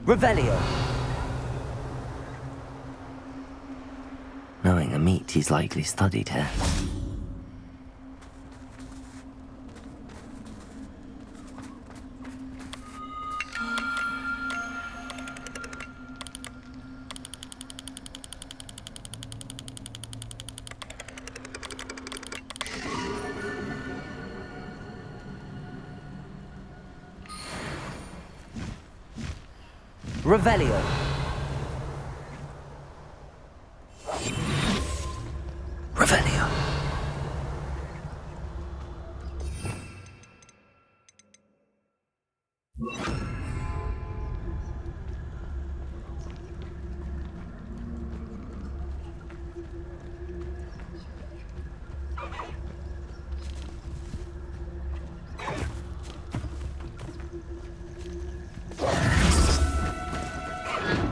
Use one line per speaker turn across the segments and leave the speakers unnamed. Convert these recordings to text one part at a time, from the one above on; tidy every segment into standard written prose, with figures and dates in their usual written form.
Revelio.
Knowing a meat he's likely studied here.
Revelio.
Revelio.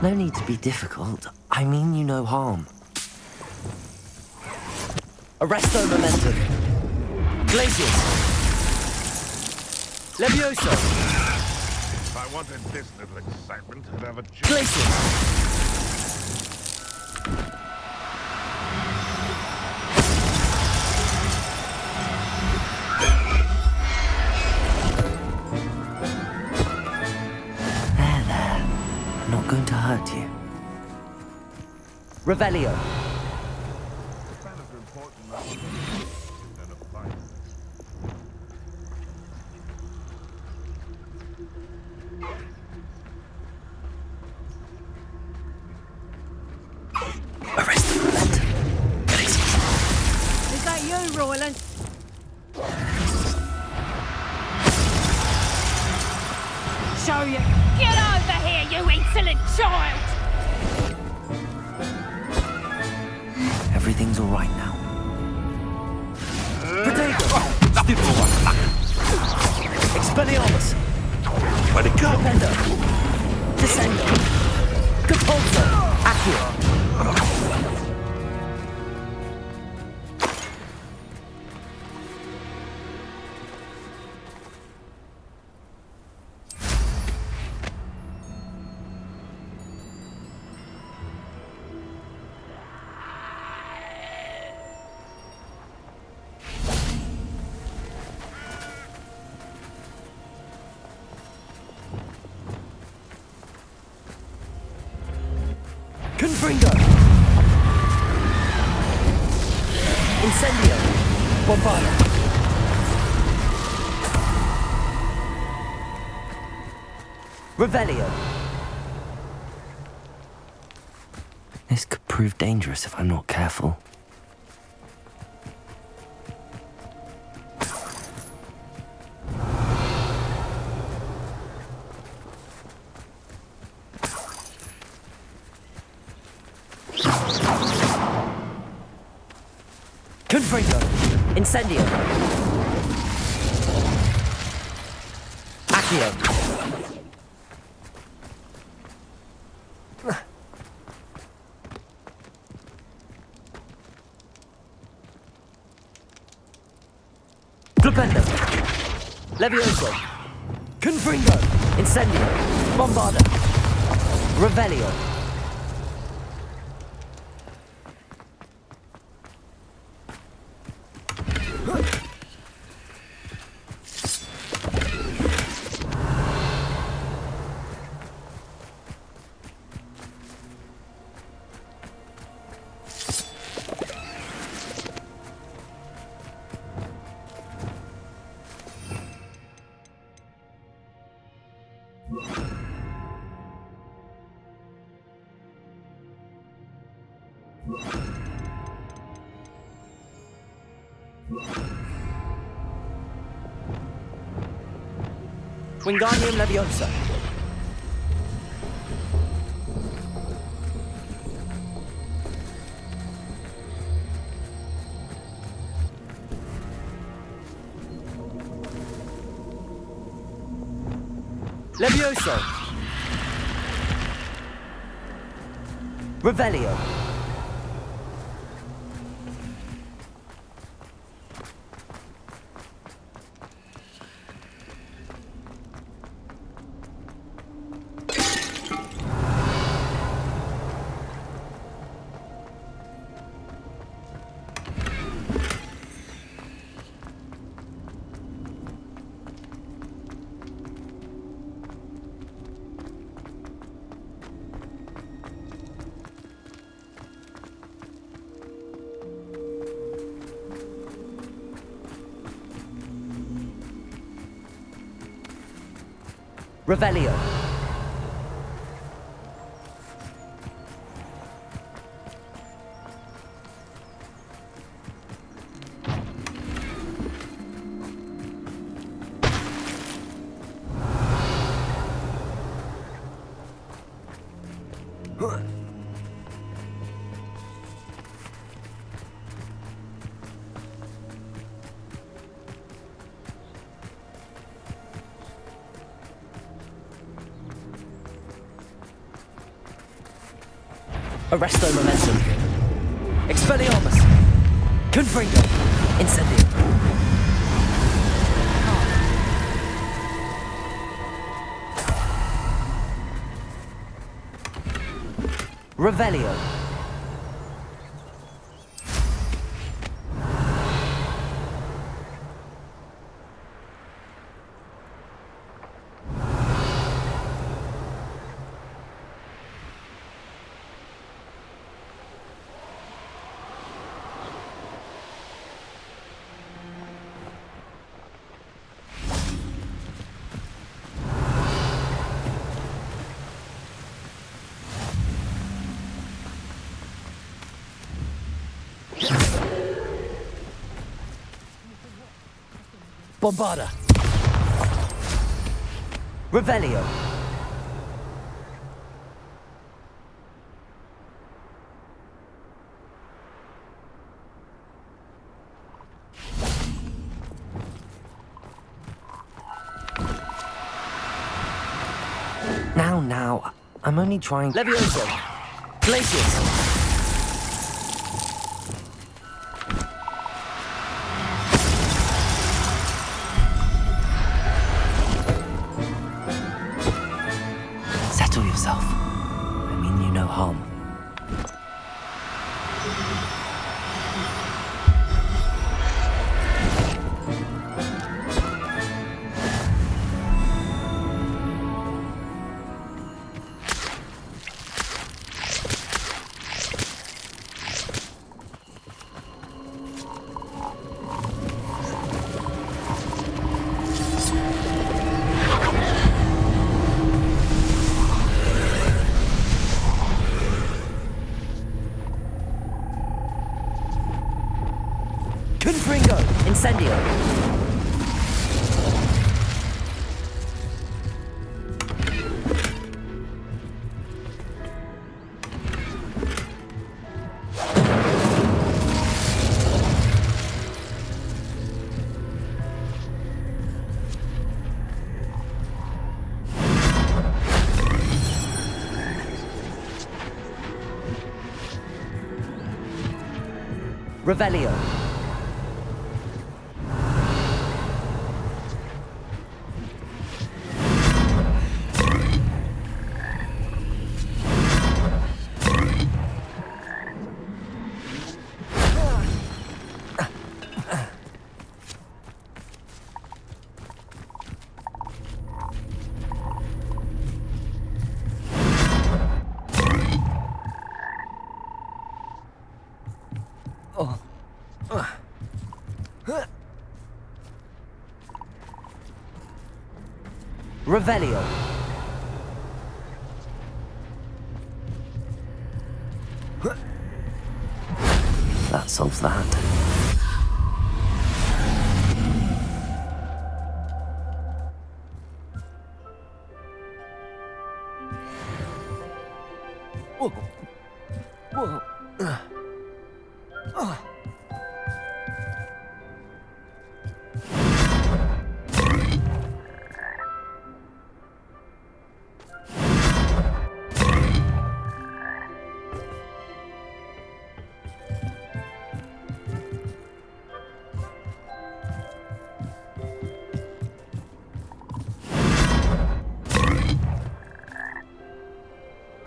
No need to be difficult. I mean you no harm.
Arresto momentum. Glacius. Levioso.
If I wanted this little excitement, I'd have a chance.
Glacius.
There. Not going to hurt you.
Revelio.
Arrest the momentum.
Is that you, Royland? Show you.
Get over here, you insolent child!
Everything's all right now.
Protego. Expelliarmus.
Where'd it go?
Propendo. Descendo. Capulso. Accio. Confringo! Incendio! Bombarda! Revelio!
This could prove dangerous if I'm not careful.
Confringo! Incendio! Accio! Flipendo! Levioso! Confringo! Incendio! Bombarda! Revelio! Wingardium Leviosa. Levioso. Revelio. Revelio. Arresto momentum. Expelliarmus. Confringo. Incendio. Revelio. Bombarda. Revelio.
Now, I'm only trying...
Levioso. Glacius.
Settle yourself. I mean you no harm.
Confringo. Incendio. Revelio. Revelio.
That solves that.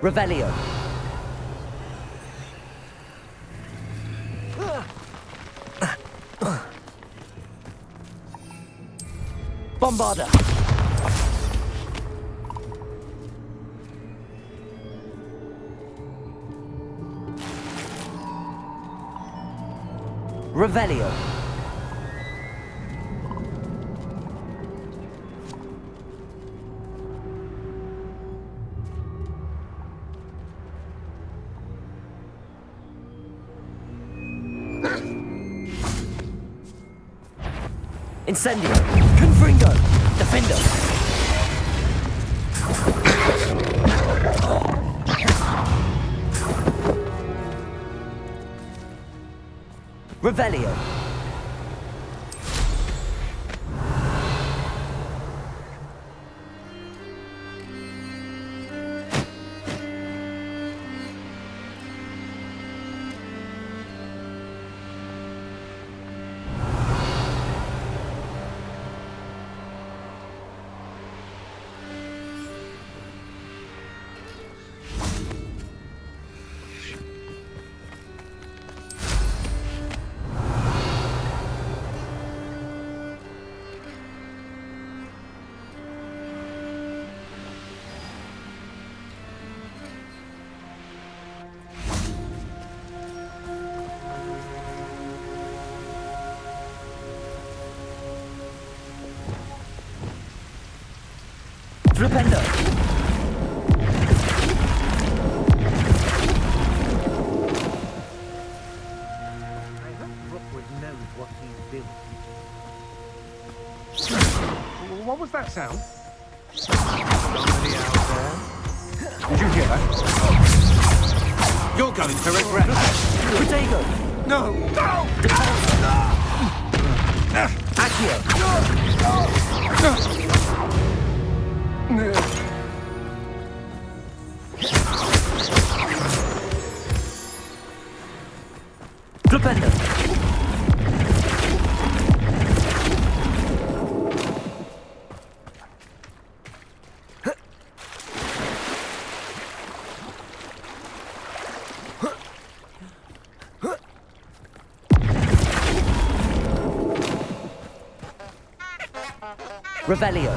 Revelio. Bombarda. Revelio.
Incendio. Confringo. Defendo. Revelio. Flipendo.
I hope Rookwood knows what he's doing.
What was that sound? Somebody out there? Did you hear that? You're going to regret that.
Protego.
No! No!
Accio. Flipendo. Revelio.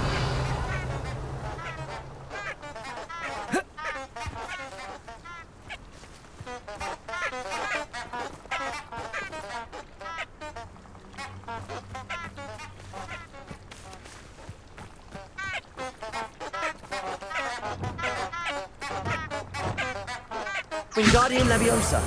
Wingardium Leviosa.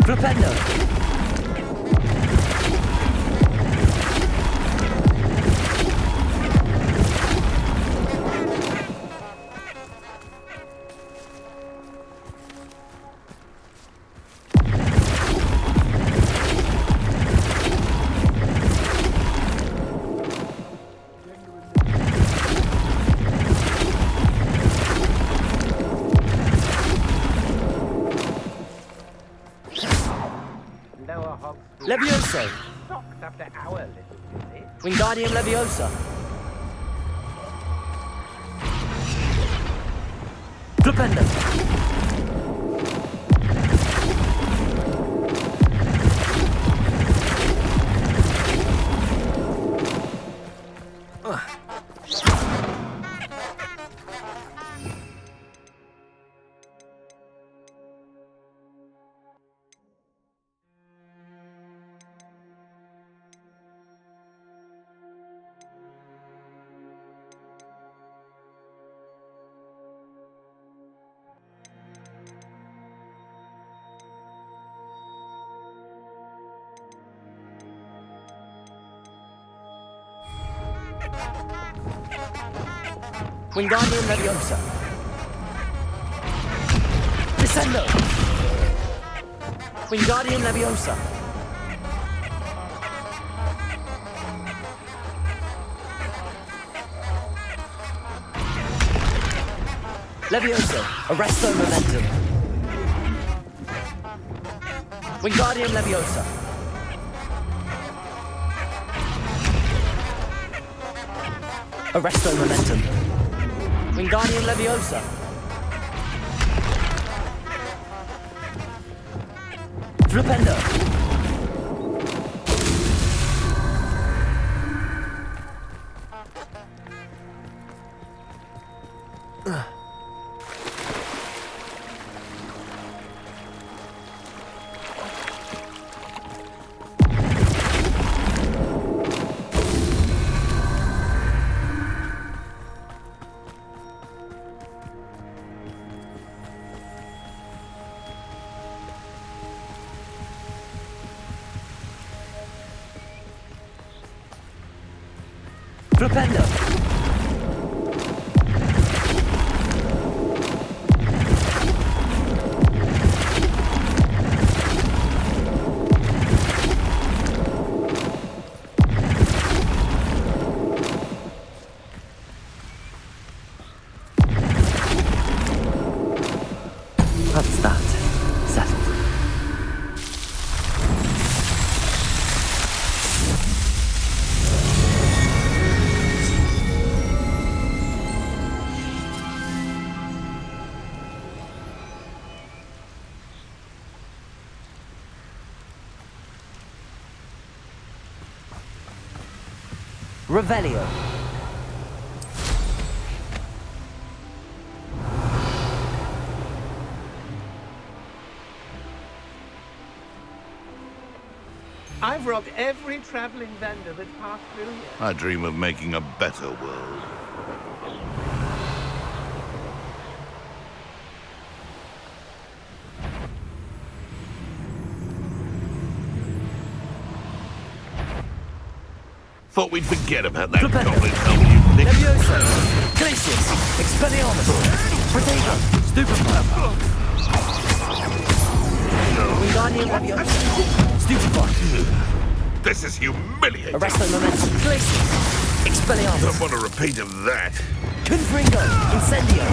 Flipendo.
Lower Hog Street.
Levioso.
Shocked after our little visit.
Wingardium Leviosa. Flipendo. Wingardium Leviosa. Descendo. Wingardium Leviosa. Levioso. Arresto Momentum. Wingardium Leviosa. Arresto Momentum. Wingardium Leviosa. Flipendo. Flipendo.
That's that. Settled.
Revelio.
I've robbed every traveling vendor that's passed through here.
I dream of making a better world. Thought we'd forget about that
Flipendo.
goblin helmet you nicked.
Levioso. Glacius. Expelliarmus. Protego. Stupefy. Wingardium Leviosa. Stupefy.
This is humiliating.
Arresto Momentum. Glacius. Expelliarmus.
Don't want a repeat of that.
Confringo. Incendio.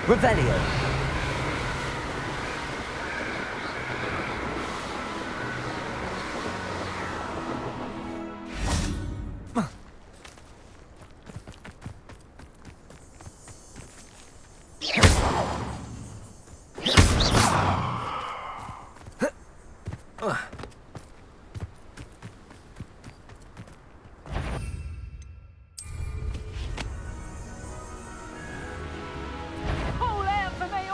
Revelio.
Call out for me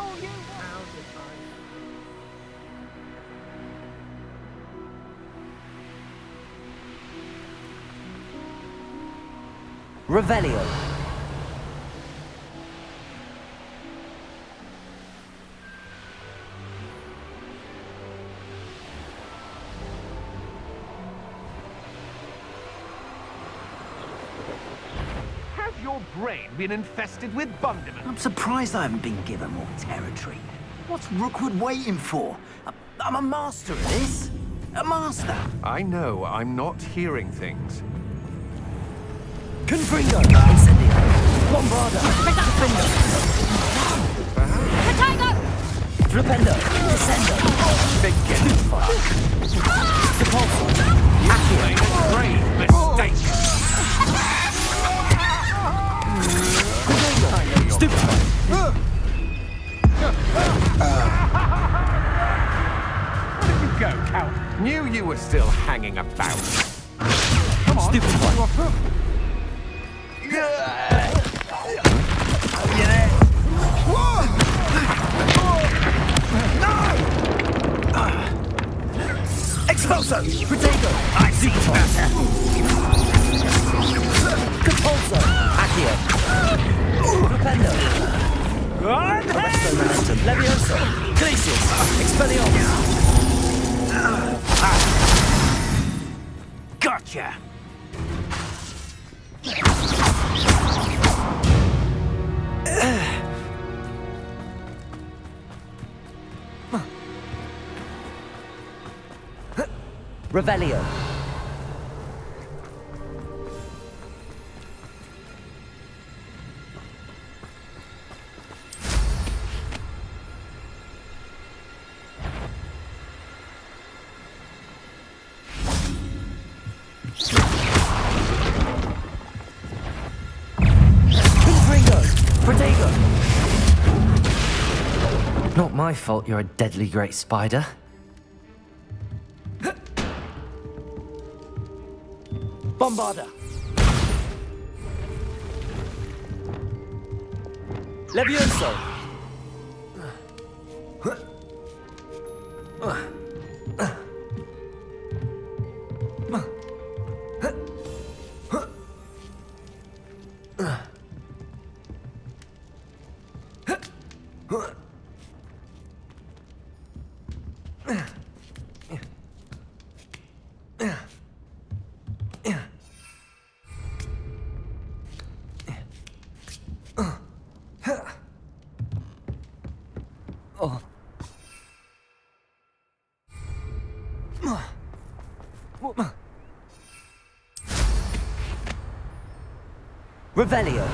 Revelio.
Has your brain been infested with Bunderman?
I'm surprised I haven't been given more territory. What's Rookwood waiting for? I'm a master of this. A master.
I know I'm not hearing things.
Confringo. Incendio. Bombarda. Defendo.
Potato!
Flipendo. Descendo.
Forget it.
Depulso.
You made a grave mistake.
Stupefy.
Where did you go, Count? Knew you were still hanging about. Come on.
Stupefy. Expulso! Protego! I see better! Compulso! Accio! Flipendo! Arresto Momentum! Levioso! Glacius! Expelliarmus!
Gotcha.
Revelio. Confringo. Protego.
Not my fault you're a deadly great spider.
Bombarda. Levioso. Revelio.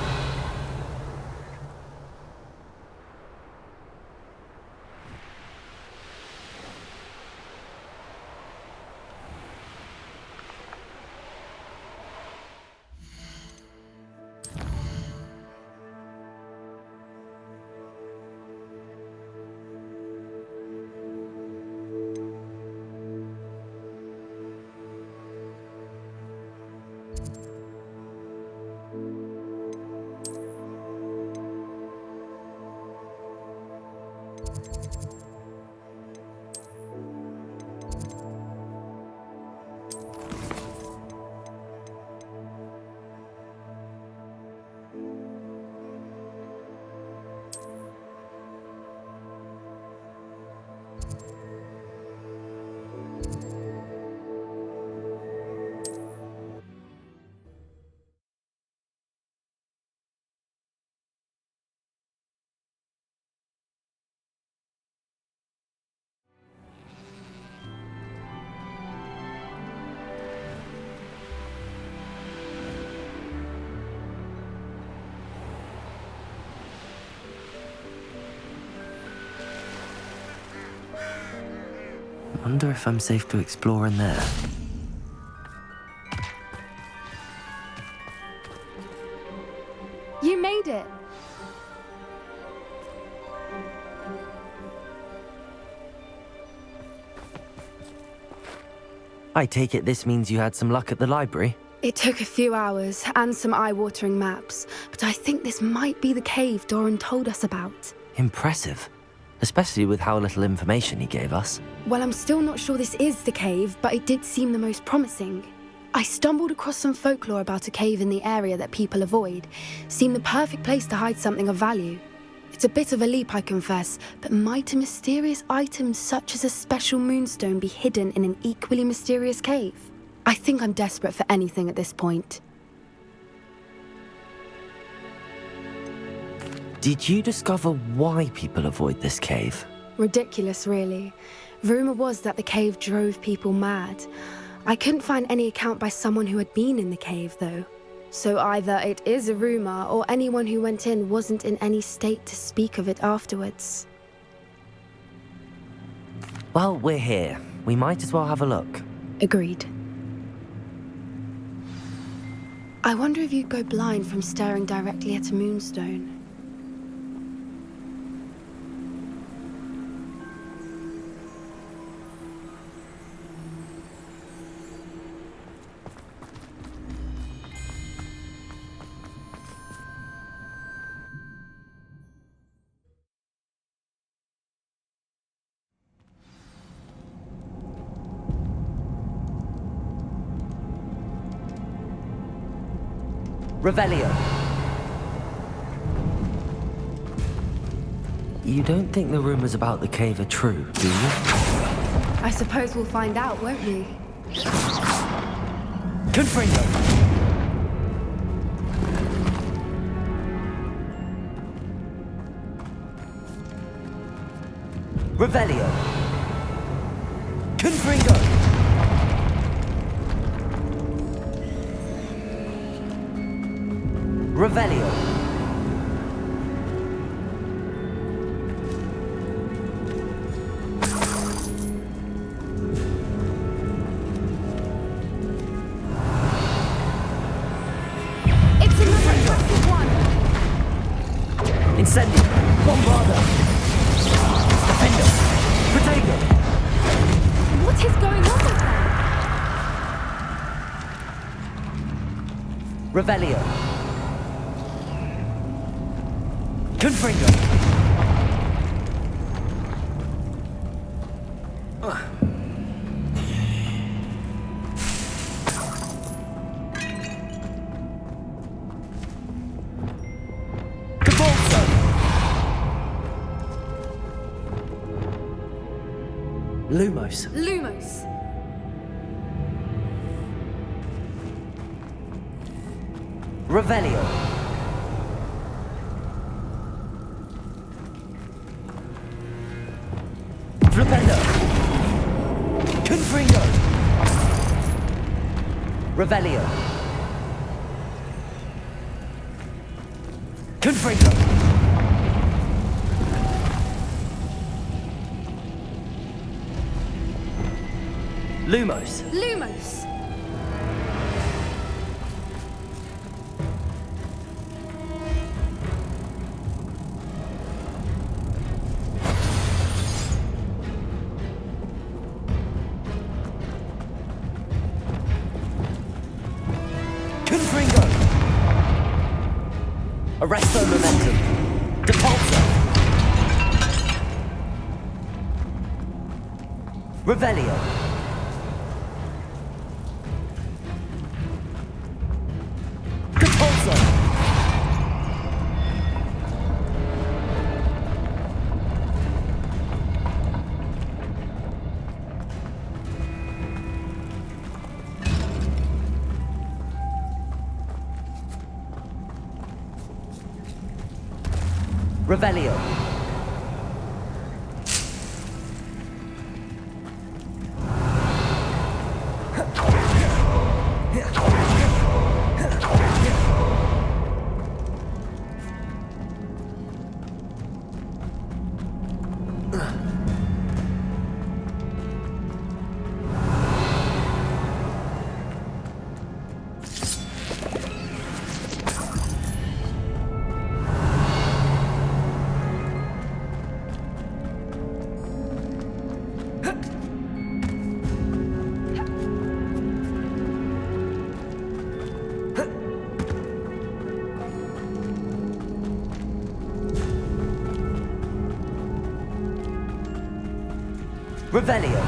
Wonder if I'm safe to explore in there.
You made it.
I take it this means you had some luck at the library?
It took a few hours and some eye-watering maps, but I think this might be the cave Doran told us about.
Impressive. Especially with how little information he gave us.
Well, I'm still not sure this is the cave, but it did seem the most promising. I stumbled across some folklore about a cave in the area that people avoid. Seemed the perfect place to hide something of value. It's a bit of a leap, I confess, but might a mysterious item such as a special moonstone be hidden in an equally mysterious cave? I think I'm desperate for anything at this point.
Did you discover why people avoid this cave?
Ridiculous, really. Rumour was that the cave drove people mad. I couldn't find any account by someone who had been in the cave, though. So either it is a rumour, or anyone who went in wasn't in any state to speak of it afterwards.
Well, we're here. We might as well have a look.
Agreed. I wonder if you'd go blind from staring directly at a moonstone.
Revelio.
You don't think the rumors about the cave are true, do you?
I suppose we'll find out, won't we?
Confringo. Revelio. Confringo. Revelio.
It's another impressive one!
Incendio. Bombarda. Defendo. Protego.
What is going on with them?
Revelio. Confringo. Cabolso. Lumos.
Lumos.
Revelio. Flipendo. Confringo. Revelio. Confringo. Lumos.
Lumos.
Confringo. Arresto momentum. Depulso. Revelio. Depulso. Revelio. Revelio.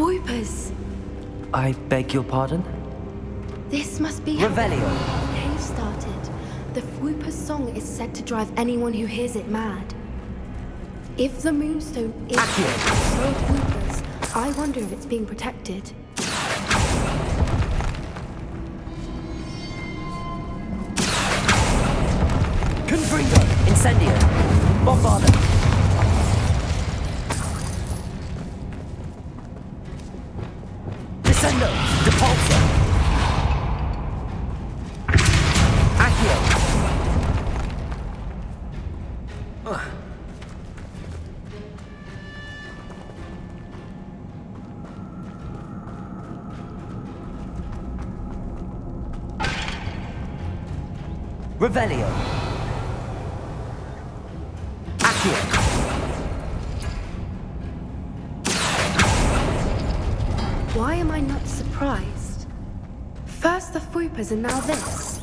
Voipers!
I beg your pardon?
This must be how
Revelio.
the cave started. The Voipers' song is said to drive anyone who hears it mad. If the Moonstone is so Voipers, I wonder if it's being protected.
Confringo. Incendio. Bombarda. Descendo. Depulso. Accio. Revelio. Accio.
Why am I not surprised? First the Voipers and now this.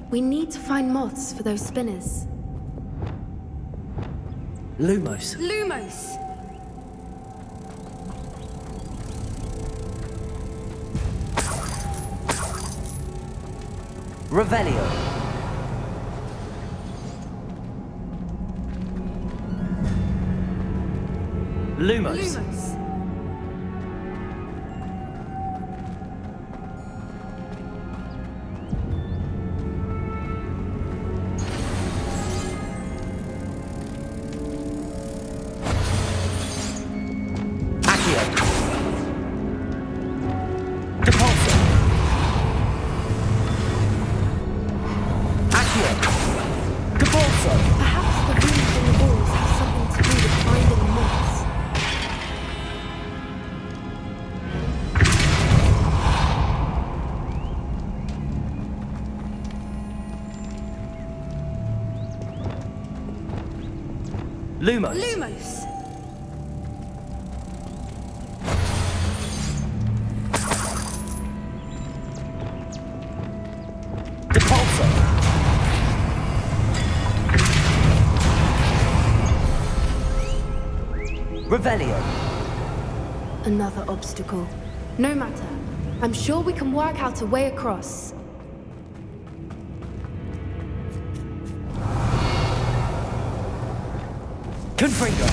We need to find moths for those spinners.
Lumos.
Lumos!
Revelio.
Lumos.
Lumos!
Accio. Depulso. Accio. Depulso.
Perhaps the runes in the walls have something to do with finding the moths.
Lumos.
Lumos!
Depulso. Revelio.
Another obstacle. No matter. I'm sure we can work out a way across.
Confringo.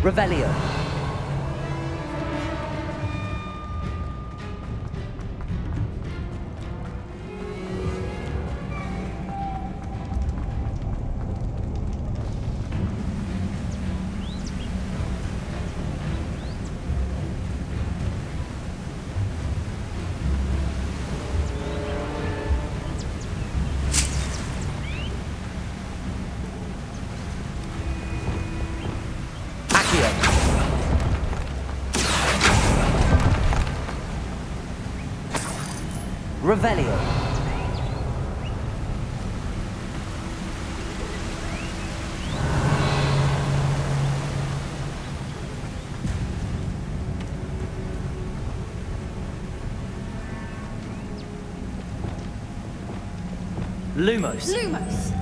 Revelio. Revelio.
Lumos.
Lumos!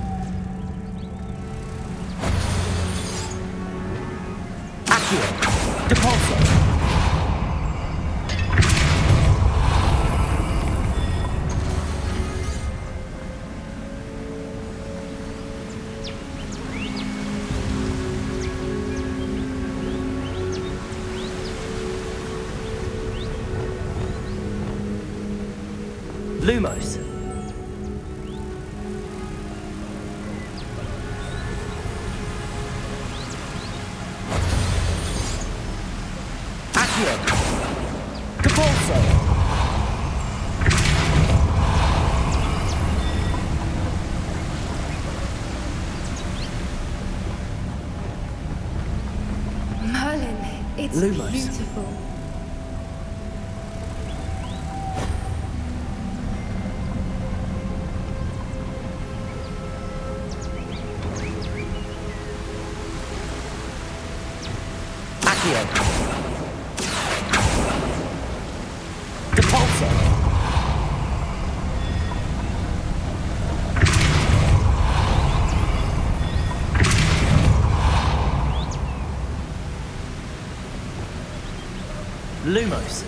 Accio. Depulso.
Lumos.
Lumos! 'Cause I can see the
Lumos.
beautiful.
Accio. Depulso. Lumos.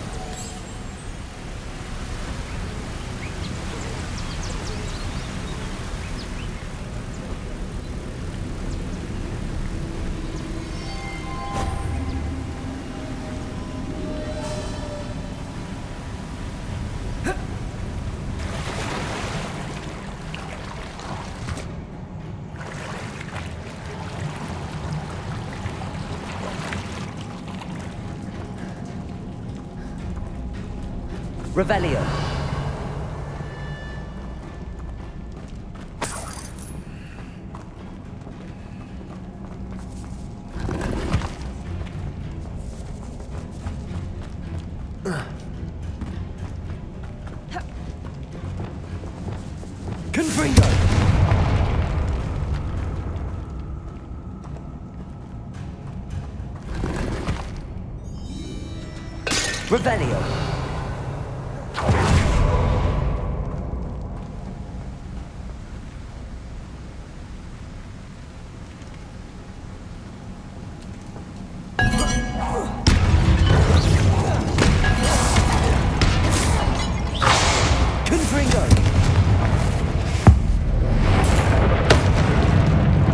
Revelio. Confringo. Revelio. Confringo.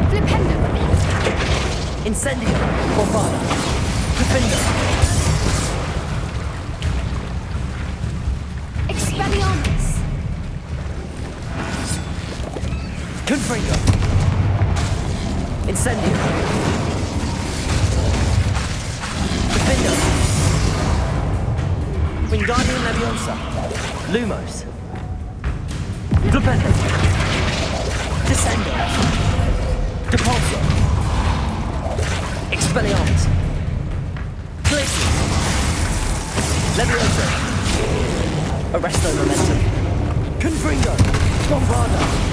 Flipendo.
Incendio. Bombada. Defendo.
Expelliarmus.
Confringo. Incendio. Defendo. Wingardium Leviosa. Lumos. Flipendo. Descendo. Depulso. Expelliarmus. Glacius. Leviosa. Arresto Momentum. Confringo. Bombarda.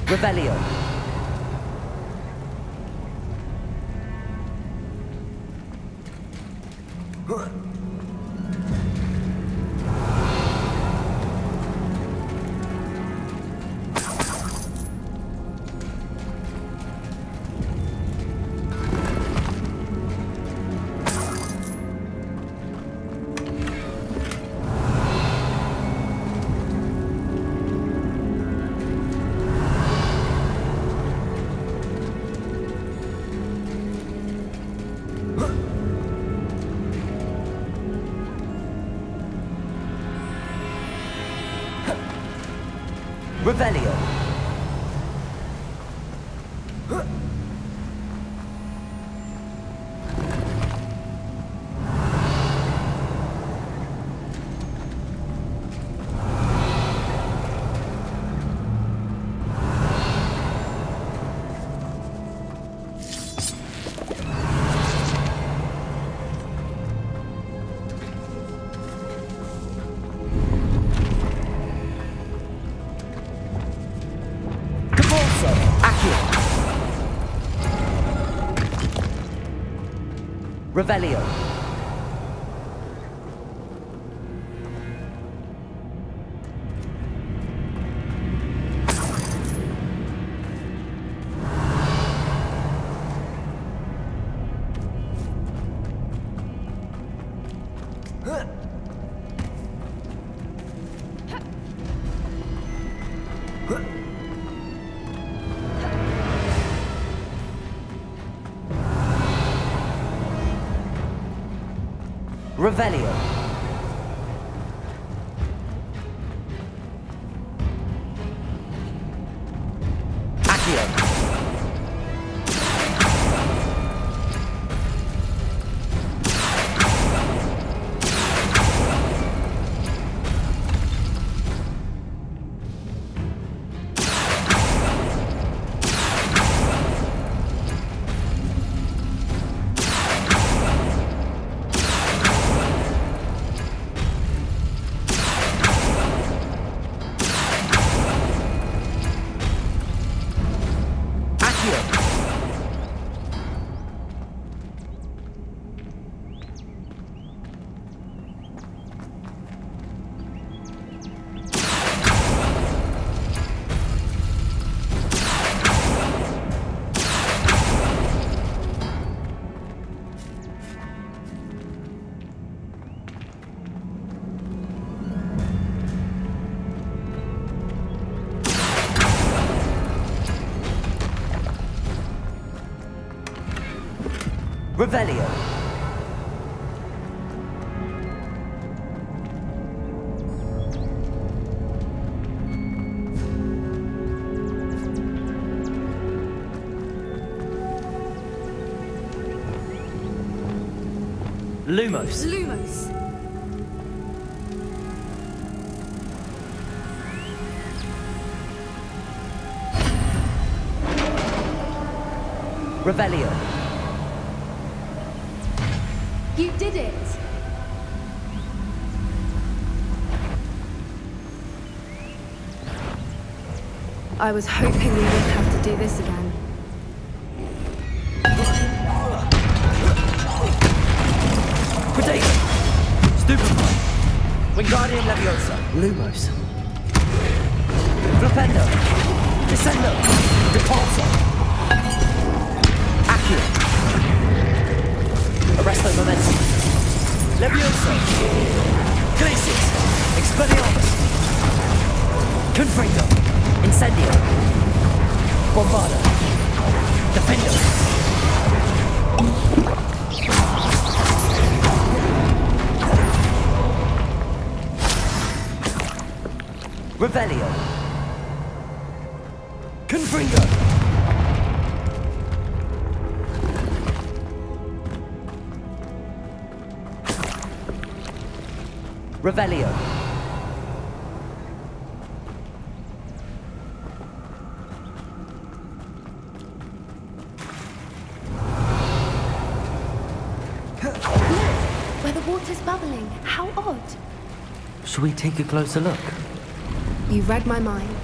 Revelio. Revelio. Revelio. Revelio. Accio. Accio. Revelio.
Lumos.
Lumos.
Revelio.
You did it! I was hoping we wouldn't have to do this again.
Potato. Stupefy. Wingardium Leviosa.
Lumos.
Flipendo. Descendo. Repulsor. Accio. Arresto Momentum. Levioso. Glacius. Expelliarmus. Confringo. Incendio. Bombarda. Defendo. Revelio. Confringo. Revelio.
Where the water's bubbling. How odd.
Should we take a closer look?
You read my mind.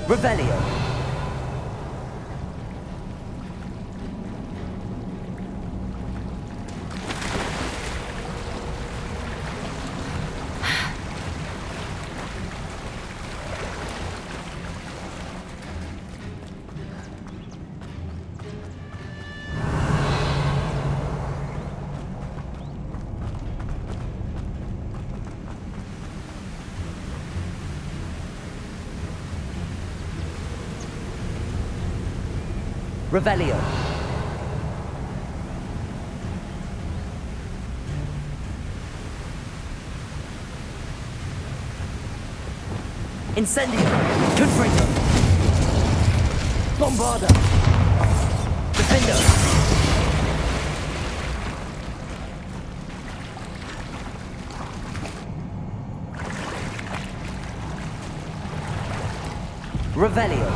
Revelio. Revelio. Incendio. Confringo. Bombarda. Defendo. Revelio.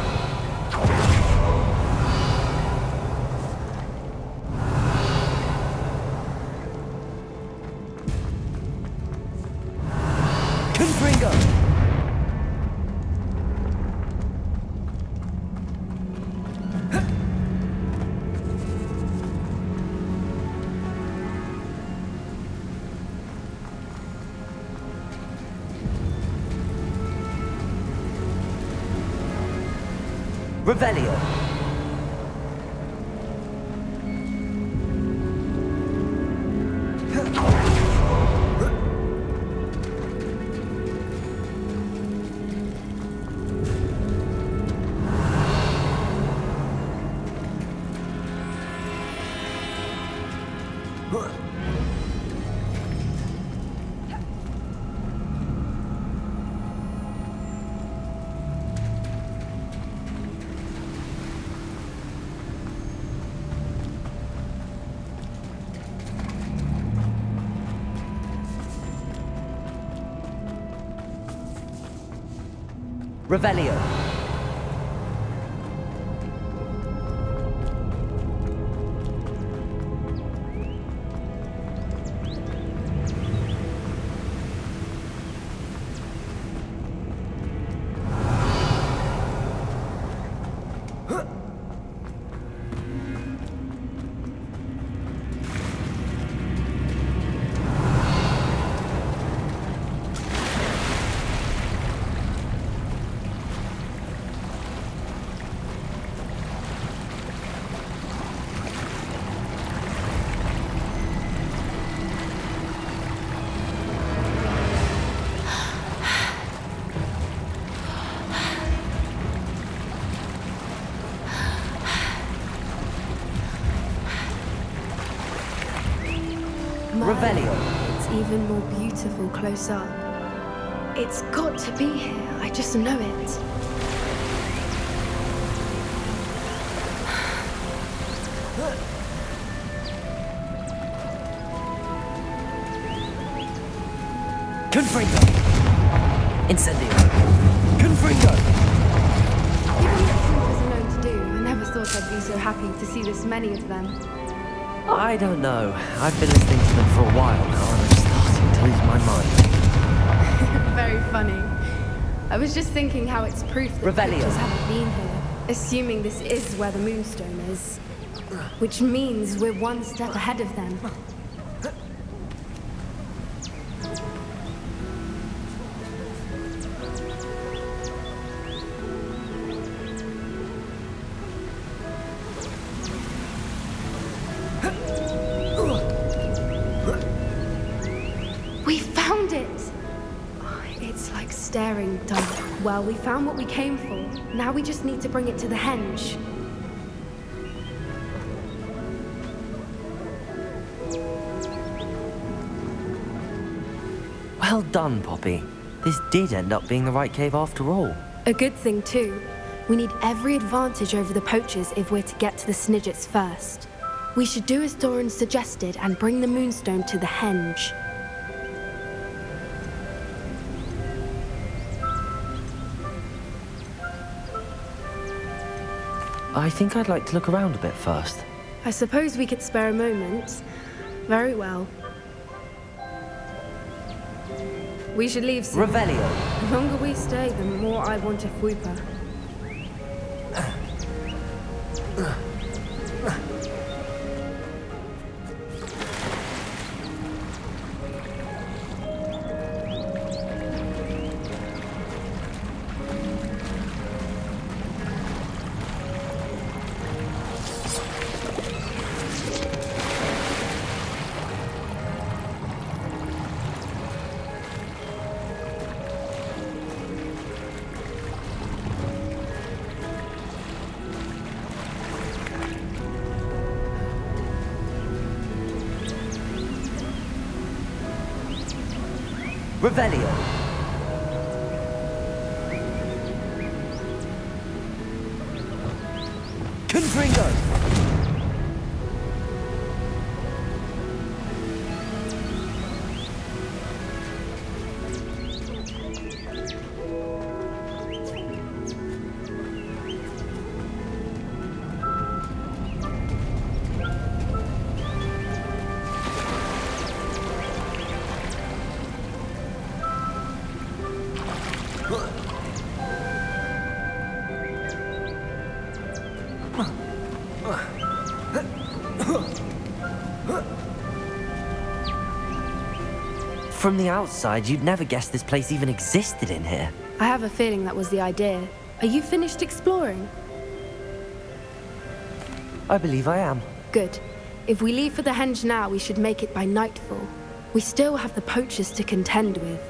Confringo. Revelio. Revelio. Revelio.
It's even more beautiful close up. It's got to be here. I just know it.
Confringo. Incendio. Confringo.
Given what troopers are known to do, I never thought I'd be so happy to see this many of them.
I don't know. I've been listening to them for a while now, and I'm starting to lose my mind.
Very funny. I was just thinking how it's proof that
Revelio.
creatures haven't been here, assuming this is where the Moonstone is. Which means we're one step ahead of them. We found it! Oh, it's like staring dark. Well, we found what we came for. Now we just need to bring it to the henge.
Well done, Poppy. This did end up being the right cave after all.
A good thing, too. We need every advantage over the poachers if we're to get to the Snidgets first. We should do as Doran suggested and bring the Moonstone to the henge.
I think I'd like to look around a bit first.
I suppose we could spare a moment. Very well. We should leave soon.
Revelio.
The longer we stay, the more I want a Fwooper.
Revelio. Confringo.
From the outside, you'd never guess this place even existed in here.
I have a feeling that was the idea. Are you finished exploring?
I believe I am.
Good. If we leave for the henge now, we should make it by nightfall. We still have the poachers to contend with.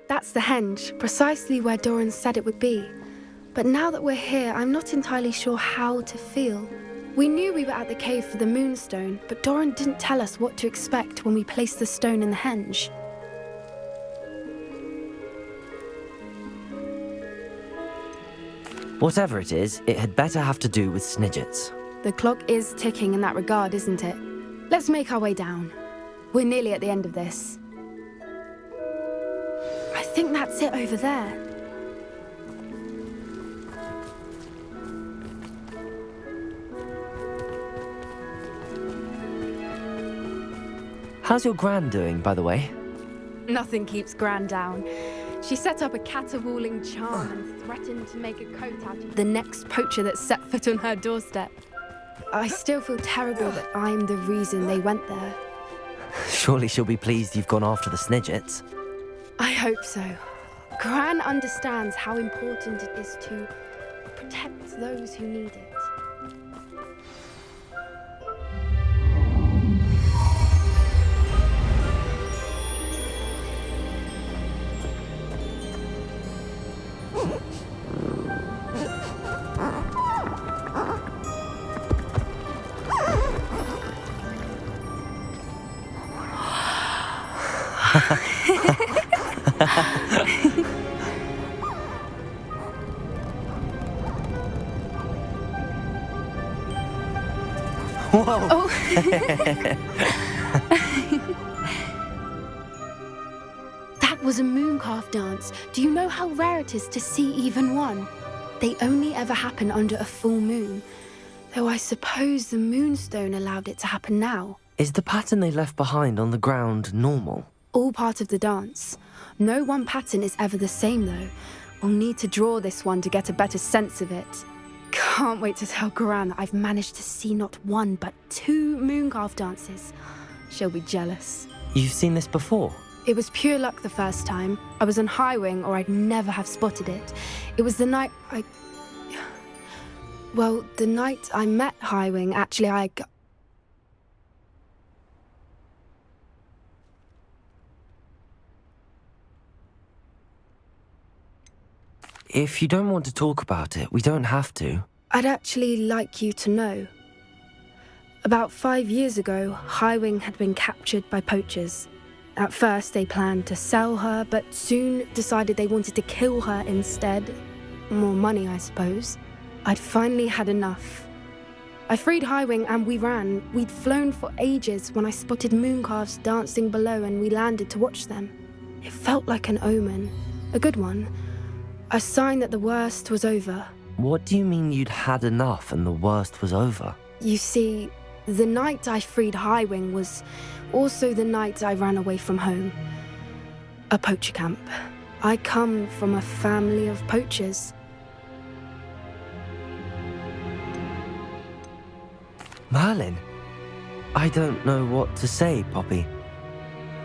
That's the henge, precisely where Doran said it would be. But now that we're here, I'm not entirely sure how to feel. We knew we were at the cave for the Moonstone, but Doran didn't tell us what to expect when we placed the stone in the henge.
Whatever it is, it had better have to do with Snidgets.
The clock is ticking in that regard, isn't it? Let's make our way down. We're nearly at the end of this. I think that's it over there.
How's your Gran doing, by the way?
Nothing keeps Gran down. She set up a caterwauling charm and threatened to make a coat out of the next poacher that set foot on her doorstep. I still feel terrible that I'm the reason they went there.
Surely she'll be pleased you've gone after the Snidgets.
I hope so. Gran understands how important it is to protect those who need it.
Whoa!
Oh. That was a mooncalf dance. Do you know how rare it is to see even one? They only ever happen under a full moon. Though I suppose the moonstone allowed it to happen now.
Is the pattern they left behind on the ground normal?
All part of the dance. No one pattern is ever the same though. We'll need to draw this one to get a better sense of it. Can't wait to tell Gran that I've managed to see not one but 2 mooncalf dances. She'll be jealous.
You've seen this before?
It was pure luck the first time. I was on Highwing or I'd never have spotted it. It was the night Well, the night I met Highwing, actually
If you don't want to talk about it, we don't have to.
I'd actually like you to know. About 5 years ago, Highwing had been captured by poachers. At first, they planned to sell her, but soon decided they wanted to kill her instead. More money, I suppose. I'd finally had enough. I freed Highwing and we ran. We'd flown for ages when I spotted mooncalves dancing below and we landed to watch them. It felt like an omen. A good one. A sign that the worst was over.
What do you mean you'd had enough and the worst was over?
You see, the night I freed Highwing was also the night I ran away from home. A poacher camp. I come from a family of poachers.
Merlin? I don't know what to say, Poppy.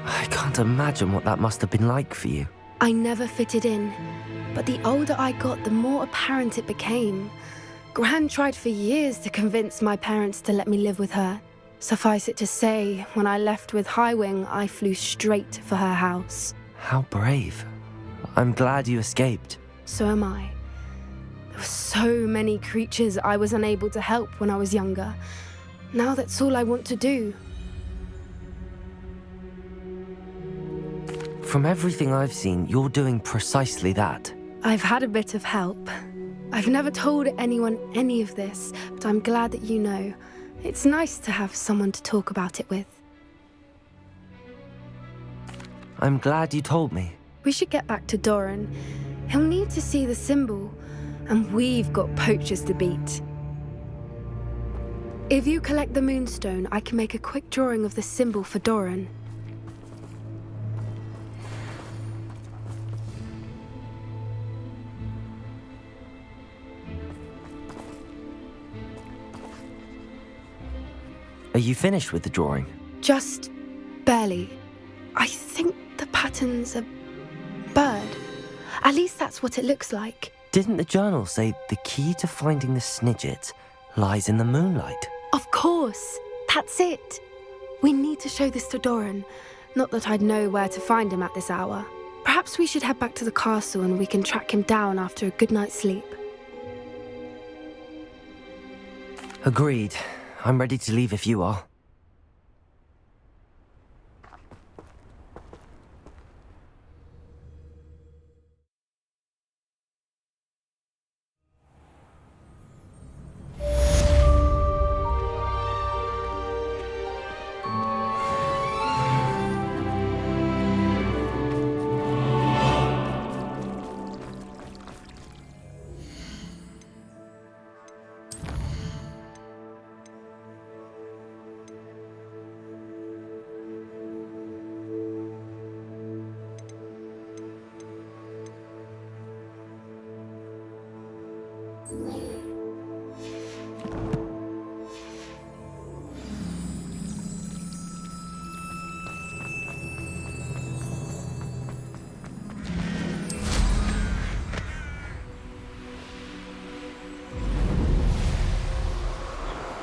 I can't imagine what that must have been like for you.
I never fitted in, but the older I got, the more apparent it became. Gran tried for years to convince my parents to let me live with her. Suffice it to say, when I left with Highwing, I flew straight for her house.
How brave. I'm glad you escaped.
So am I. There were so many creatures I was unable to help when I was younger. Now that's all I want to do.
From everything I've seen, you're doing precisely that.
I've had a bit of help. I've never told anyone any of this, but I'm glad that you know. It's nice to have someone to talk about it with.
I'm glad you told me.
We should get back to Doran. He'll need to see the symbol, and we've got poachers to beat. If you collect the moonstone, I can make a quick drawing of the symbol for Doran.
Are you finished with the drawing?
Just barely. I think the pattern's a bird. At least that's what it looks like.
Didn't the journal say the key to finding the Snidget lies in the moonlight?
Of course. That's it. We need to show this to Doran. Not that I'd know where to find him at this hour. Perhaps we should head back to the castle and we can track him down after a good night's sleep.
Agreed. I'm ready to leave if you are.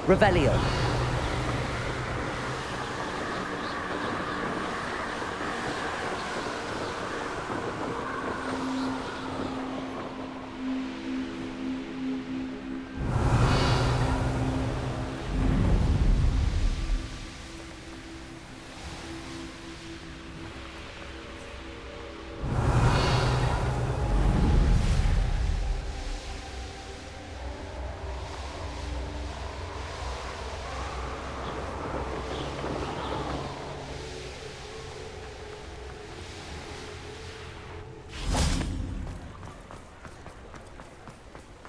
Revelio.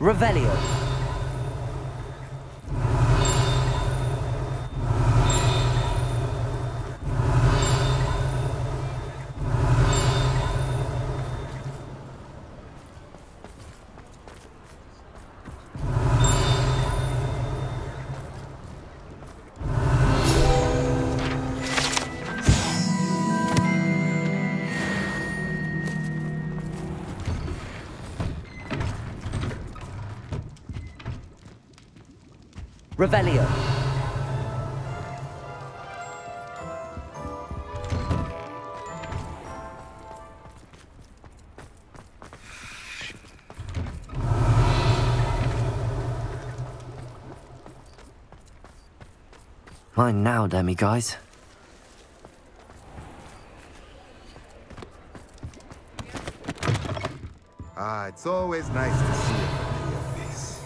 Revelio. Revelio.
Mine now, Demi guys.
It's always nice to see a familiar face.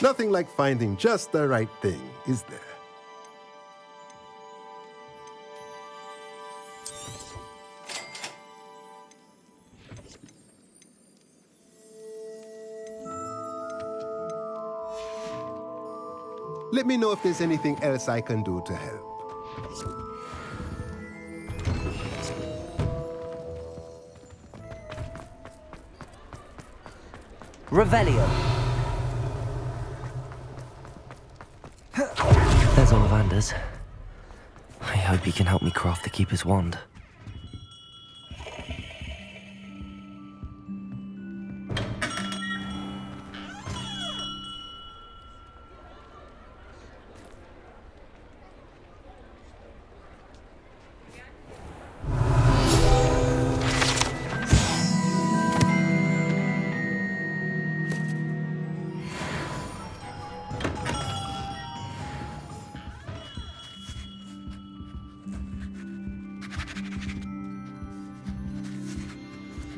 Nothing like finding just the right thing, is there? Let me know if there's anything else I can do to help.
Revelio.
There's Ollivander's. I hope he can help me craft the Keeper's wand.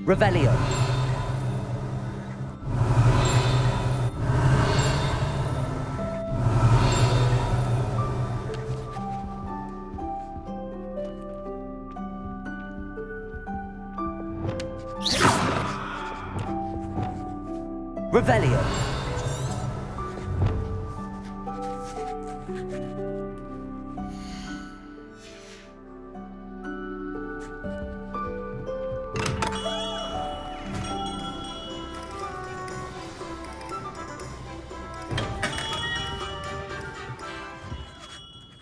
Revelio. Revelio.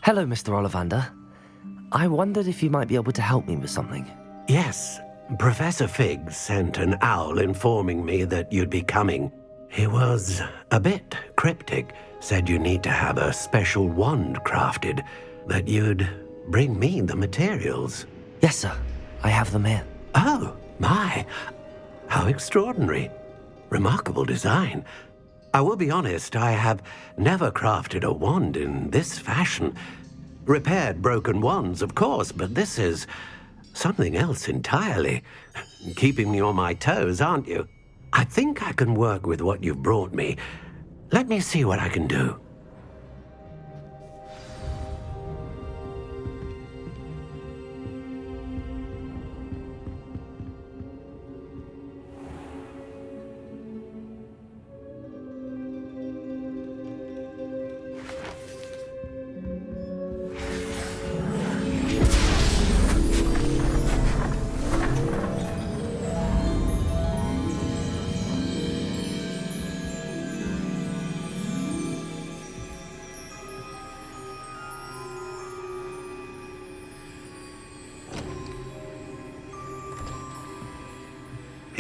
Hello, Mr. Ollivander. I wondered if you might be able to help me with something.
Yes, Professor Fig sent an owl informing me that you'd be coming. He was a bit cryptic, said you need to have a special wand crafted, that you'd bring me the materials.
Yes, sir. I have them here.
Oh, my. How extraordinary. Remarkable design. I will be honest, I have never crafted a wand in this fashion. Repaired broken wands, of course, but this is something else entirely. Keeping me on my toes, aren't you? I think I can work with what you've brought me. Let me see what I can do.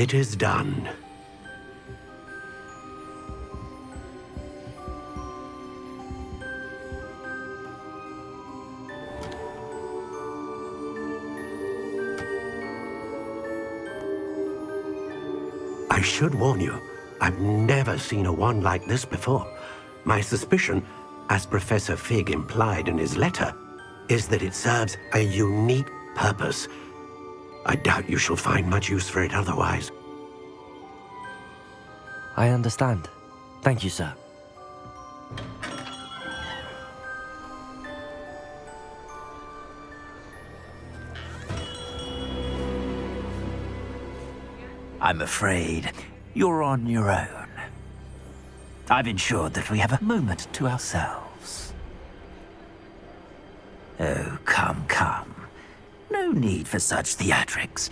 It is done. I should warn you, I've never seen a wand like this before. My suspicion, as Professor Fig implied in his letter, is that it serves a unique purpose. I doubt you shall find much use for it otherwise.
I understand. Thank you, sir.
I'm afraid you're on your own. I've ensured that we have a moment to ourselves. Oh, come, come. No need for such theatrics.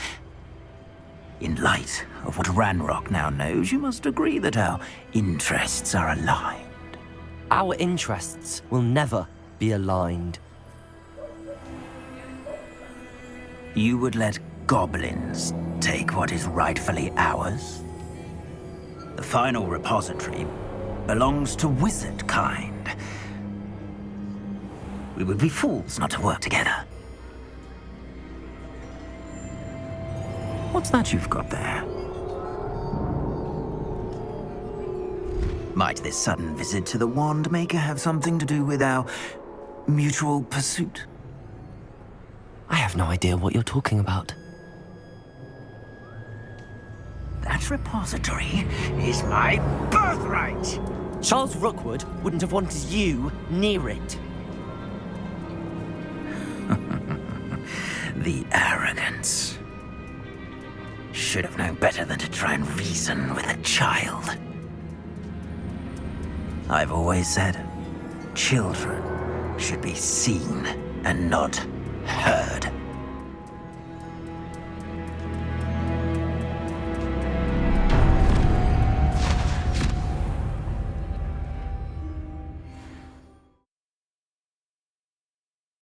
In light of what Ranrock now knows, you must agree that our interests are aligned.
Our interests will never be aligned.
You would let goblins take what is rightfully ours? The final repository belongs to wizard kind. We would be fools not to work together. What's that you've got there? Might this sudden visit to the Wand Maker have something to do with our mutual pursuit?
I have no idea what you're talking about.
That repository is my birthright!
Charles Rookwood wouldn't have wanted you near it.
The arrogance. Should have known better than to try and reason with a child. I've always said, children should be seen and not heard.